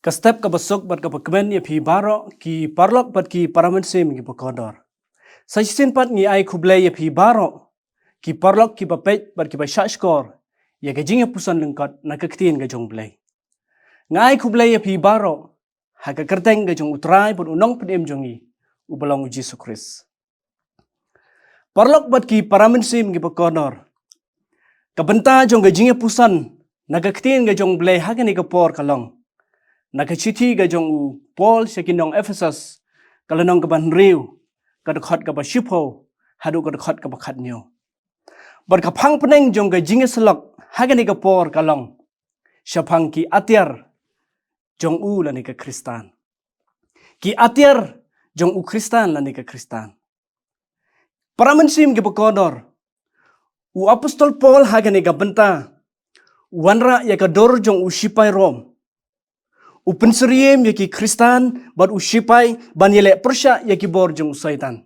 Ka step ka basok bat ka pakmen ya phi baro ki parlok bat ki paramen sem ki pakodor. Sa sin pat ni ai khuble ya phi baro ki parlok ki papet bat ki basha skor ya ka jinga pusan lengkot na ka ktin ga jong blai. Ngai khuble ya phi baro ha ka kerteng ga jong utrai but unong pedem jongi ubalong Jesus Christ. Parlok bat ki paramen sem ki pakodor. Ka benta jong ga jinga pusan na ka ktin ga jong blai ha ka ni ka por kalong. Nakachiti ga jong u Paul sekinong Ephesus kalanong kaban riu kadakhat ka ba shipo hadu kadakhat ka ba khatnyo bar ka phang peneng jong ga jinge selok hagani ka por kalong syapang ki atiar jong u lani ka Kristan ki atiar jong u Kristan lani ka Kristan para mensim ki bakodor u apostol Paul hagani ka benta wanra ya ka dor jong u shipai Rom Upen seriem yaki Kristan bat usipai ban yele persya yaki bor jong usaitan.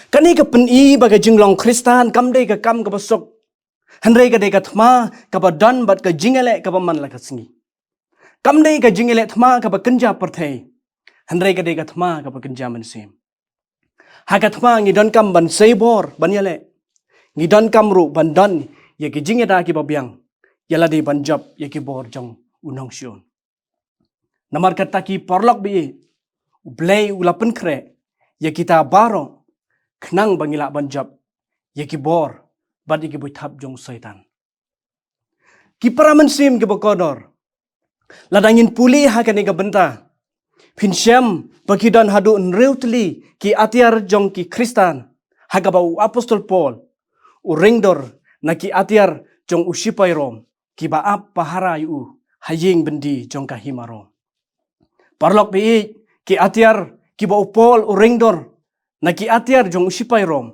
Kani ka peni baga jinglong Kristan kamde ka kam ka basok. Handre ka de ka thma ka ba dan bat ka jingele ka ba man la ka singi. Kamde ka jingele thma ka ba kenja perthai. Handre ka de ka thma ka ba kenja mensim. Ha ka thma ngi dan kam ban sei bor ban yele. Ngi dan kam ru ban dan yaki jingeda ki ba biang. Yala de ban job yaki bor jong unong sion. Namar kata ki parlok bi ublay ulapen kre ya kita baro kenang bangila banjab ya ki bor bad ki buthap jong syaitan ki paramen sim ki bakodor ladangin puli ha kan ga benta pinsyam bakidan hadu nreutli ki atiar jong ki Kristan haga bau apostol Paul u ringdor na ki atiar jong usipai Rom ki baap pahara yu haying bendi jong kahimarom Parlok bi ki atiar ki ba Paul u ringdor na ki atiar jong usipai Rom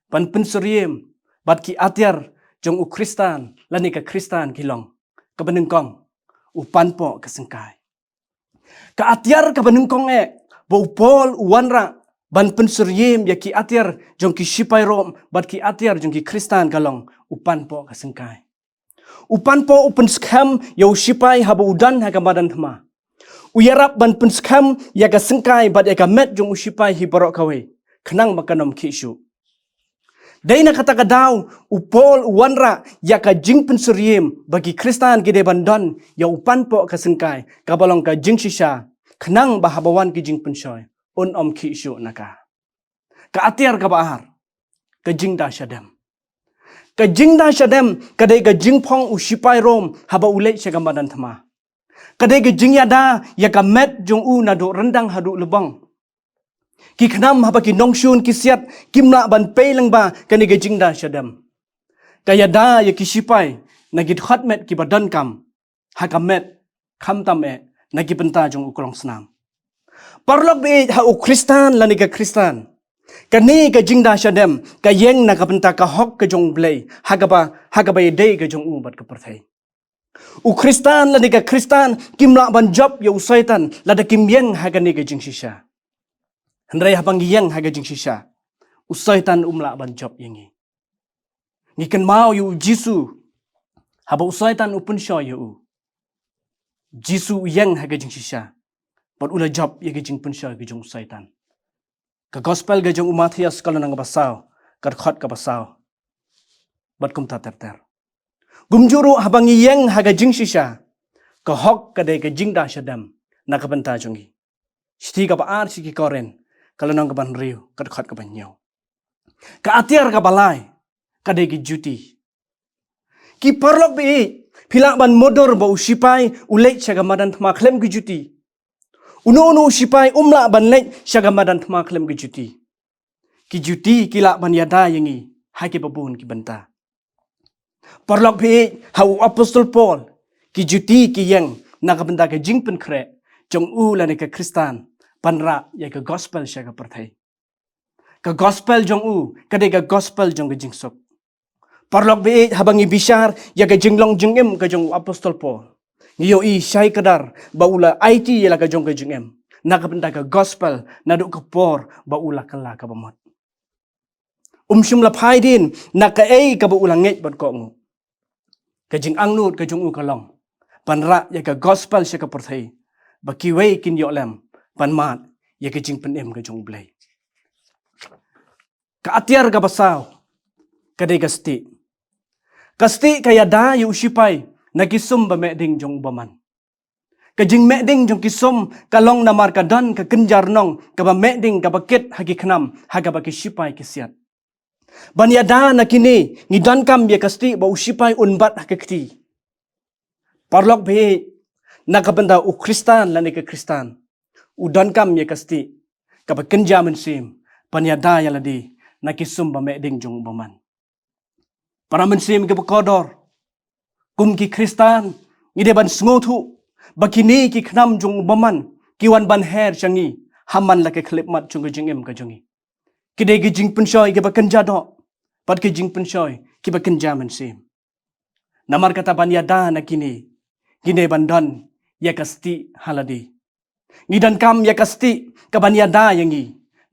pan penseriem bat ki atiar jong u Kristan lani ka Kristan kilong ka benengkong u panpo ka sengkai ka atiar ka benengkong ba Paul u wanra ban penseriem ya ki atiar jong ki sipai Rom bat ki atiar jong ki Kristan kalong u panpo ka sengkai u panpo u penskam ya usipai haba udan ha ka badan thma Uyarap ban penskam ya ka sengkai bat ya ka met jong usipai hi barok kawe kenang makanom kisu. Dai na kata kadaw upol wanra ya ka jing penseriem bagi Kristan gide bandon ya upan po ka sengkai kabalong ka jing sisa kenang bahabawan ki jing pensoy on om kisu naka. Ka atiar ka bahar ka jing da syadam. Ka jing da syadam kadai ka jing pong usipai Rom haba ulek syagam badan thama. Kadai ke jing yada ya ka met jong u na do rendang hadu lebang. Ki khnam haba ki nongshun ki siat kimla ban peileng ba kani ke jing da syadam. Kaya da ya ki sipai na ki khat met ki badan kam. Ha ka met kham tam na ki penta jong u krong snam. Parlok be ha u Kristan lani ka Kristan. Kani ka jing da syadam ka yeng na ka penta ka hok ka jong blai. Ha ka ba dei ka jong u bat ka perthai. U Kristan lani ka Kristan kimla ban job ya usaitan lada kim yeng hagani ka jing sisa. Handrai habang yeng haga jing sisa. Usaitan umla ban job yengi. Ngiken mau yu Jisu haba usaitan upun syo yu. Jisu yeng haga jing sisa. Bat ula job ya jing pun syo jong usaitan. Ka gospel ga jong Matius kalau nang basaw ka khot ka basaw. Bat kum ta ter. Gumjuru habang yeng haga jing sisa ka hok kadai ka jing da syadam na ka benta jongi sti ka baar si ki koren kalau nang ka ban riu ka khat ka ban nyaw ka atiar ka balai kadai ki juti ki parlok bi phila ban modor ba usipai ulek chaga madan thma khlem ki juti uno usipai umla ban lek chaga madan thma khlem ki juti kila ban yada yengi haki babun ki benta Parlok bi hau apostol Paul ki juti ki yang nakabenda ka jing pen kre jong u lani ka Kristan panra ya ka gospel sya ka perthai ka gospel jong u kadai ka gospel jong ka jing sok Parlok bi habangi bishar ya ka jinglong jingem ka jong apostol Paul ngiyo i syai kadar baula IT ya la ka jong ka jingem nakabenda ka gospel naduk ka por baula kala ka bamot Umsyum la phai din naka ka baula nget bat ko ngu Kajing angnut kajung u kalong. Panra ya ka gospel siya ka perthai. baki wei kin yo lem ban mat ya ke jing penem ke jong blai ka atiar ka basau ka de kasti kaya da yu shipai na kisum ba me ding jong baman ka jing me ding jong kisum ka long na mar ka dan ka kenjar nong ka ba me ding ka baket hagi khnam haga ba ki shipai kisiat ban ya da na kini ngi dan kam ya kasti ba ushipai unbat hakati parlok be na ka benda u kristan la ni ka kristan u dan kam ya kasti ka ba kenja men sim ban ya da ya ladi na kisum ba me ding jong baman para mensim ke bekodor kum ki kristan ide ban sngotu bakini ki khnam jong baman kiwan ban her changi haman la ke khlip mat chung ke jingem ka jongi kide ki jing pensoi ke bakan jado pat ke jing pensoi ki bakan jaman sim namar kata ban yada na kini gine bandan ya kasti haladi ngidan kam ya kasti ka ban yada yangi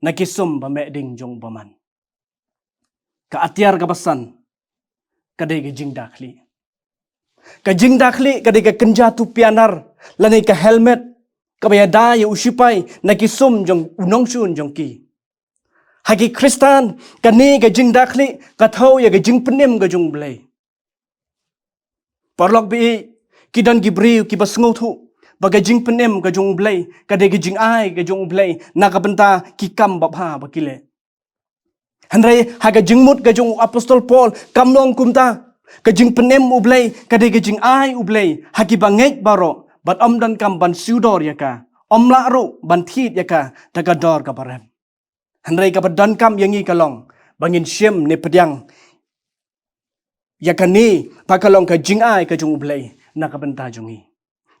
na kisum ba me ding jong baman ka atiar ka basan kadai ke jing dakhli kadai ke kenja tu pianar lani ke helmet ka bayada ya usipai na kisum jong unong sun jong ki hagi kristan kani ke jing dakhli ka thau ya ke jing penem ke jong blai parlok bi kidan gibriu ki basngo thu baga jing penem ke jong blai kadai ke jing ai ke jong blai na ka benta ki kam babha bakile Handrai haga jingmut ga jong apostol Paul kamlong kumta ka jing penem ublay kadai ka jing ai ublay hagi bangek baro bat om dan kam ban sudor yaka om la ro ban thit yaka daga dor ka barem handrai ka badan kam yangi kalong bangin shem ne pedyang yaka ni pakalong ka jing ai ka jong ublay na ka benta jongi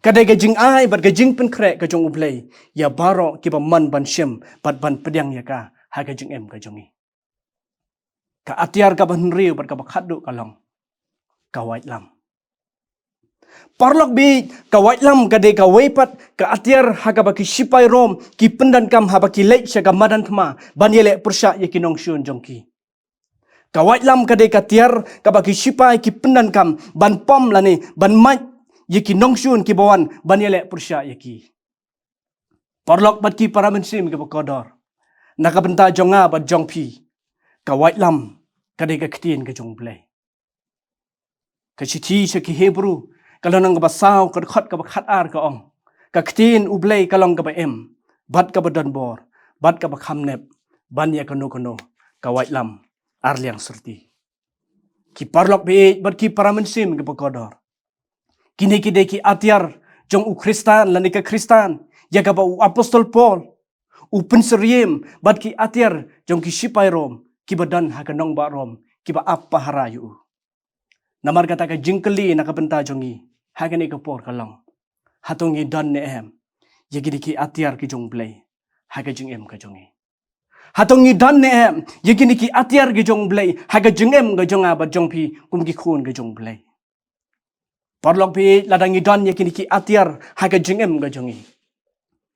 kadai ka jing ai bat ka jing pen kre ka jong ublay ya baro ki ba man ban shem bat ban pedyang yaka haga jing em ka jongi ka atiar ka ban riu bat ka bakhadu kalong ka white lam parlok bi ka white lam ka de ka weipat ka atiar ha ka baki sipai rom ki pendan kam ha baki lek sya ka madan thma ban yele persya ye kinong shun jongki ka white lam ka de ka tiar ka baki sipai ki pendan kam ban pom lani ban mai ye kinong shun ki bawan ban yele persya ye ki parlok bat ki para mensim ke bakodor na ka benta jonga bat jongpi ka white lam kadai ka ktin ka jong blai ka chiti sa ki hebru kalonang ka basaw ka khot ka bakhat ar ka ong ka ktin ublai kalong ka ba em bat ka badan bor bat ka bakham nep ban ya kano ka white lam ar liang surti ki parlok be bat ki paramensim ka bakodor kini ki de ki atiar jong u kristan lani ka kristan ya ka ba u apostol Paul u penseriem bat ki atiar jong ki sipai rom ki badan ha kanong ba rom ki ba apa harayu namar kata ka jingkeli na ka benta jongi ha kani ka por kalong hatongi dan ne em yegi ki atiar ki jong blai ha ka jing em ka jongi hatongi dan ne em yegi ki atiar ki jong blai ha ka jing em ka jonga ba jong pi kum ki khun ka jong blai parlok pi ladangi dan yegi ki atiar ha ka jing em ka jongi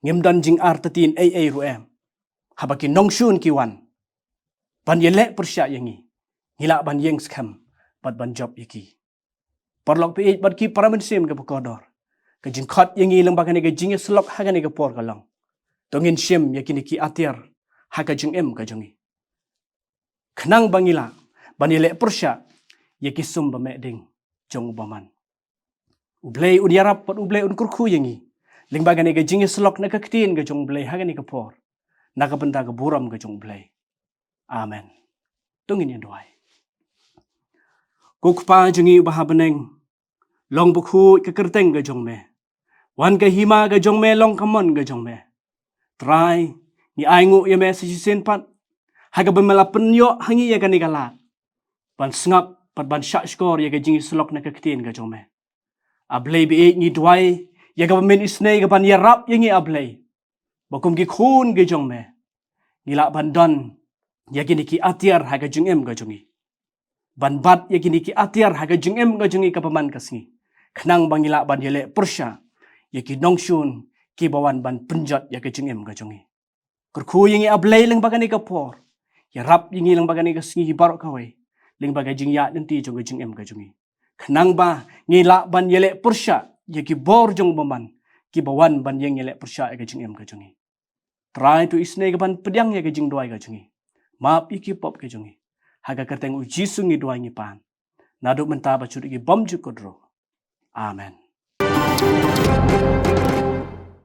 ngem dan jing ar tatin ai ru em ha ba ki nong shun ki wan ban yele persya yangi ngila ban yeng skam bat ban job yaki parlok pi bat ki paramensim ke pakodor ke jing khat yangi lang bagani ke jing slok hagani ke por kalong tongin sim yakini ki atiar haga jing em ka jongi khnang bangila ban yele persya yaki sum ba me ding jong baman ublei udiarap pat ublei un kurkhu yangi ling bagani ke jing slok na ka ktin ke jong blei hagani ke por na ka benda ke buram ke jong blei amen tungin yan doai kukpa jongi baha beneng long bukhu ke kerteng ke jong me wan ke hima ke jong me long kamon ke jong me try ni aingu ye me sisen pat haga bemela penyo hangi ye kan igalat ban sngap pat ban syak skor ye ke jing slok na ke ktin ke jong me ablei bi ni duai ye ga men isnei ga ban yarap ye ngi ablei bakum ki khun ke jong me ngila ban don ye ki atiar haga jing em ke jongi ban bat ye ki atiar haga jing em ke jongi ka paman kasngi khnang bangila ban yele persya ye ki nongshun ki bawan ban penjat ye ke jing em ke jongi kurkhu ye ngi ablei leng bagani ka por ya rap ye ngi leng bagani ka sngi barok kawai leng bagai jing ya nanti jong ke jing em ke jongi khnang ba ngila ban yele persya ye ki bor jong baman ki bawan ban yang yelek persya ke jing em ke jungi. Try tu isne ke ban pediang ya ke jing doai ke jungi. Maap iki pop ke jungi. Haga kerteng u Jisu ngi doai ngi pan. Naduk mentaba curi ki bom jukodro. Amen.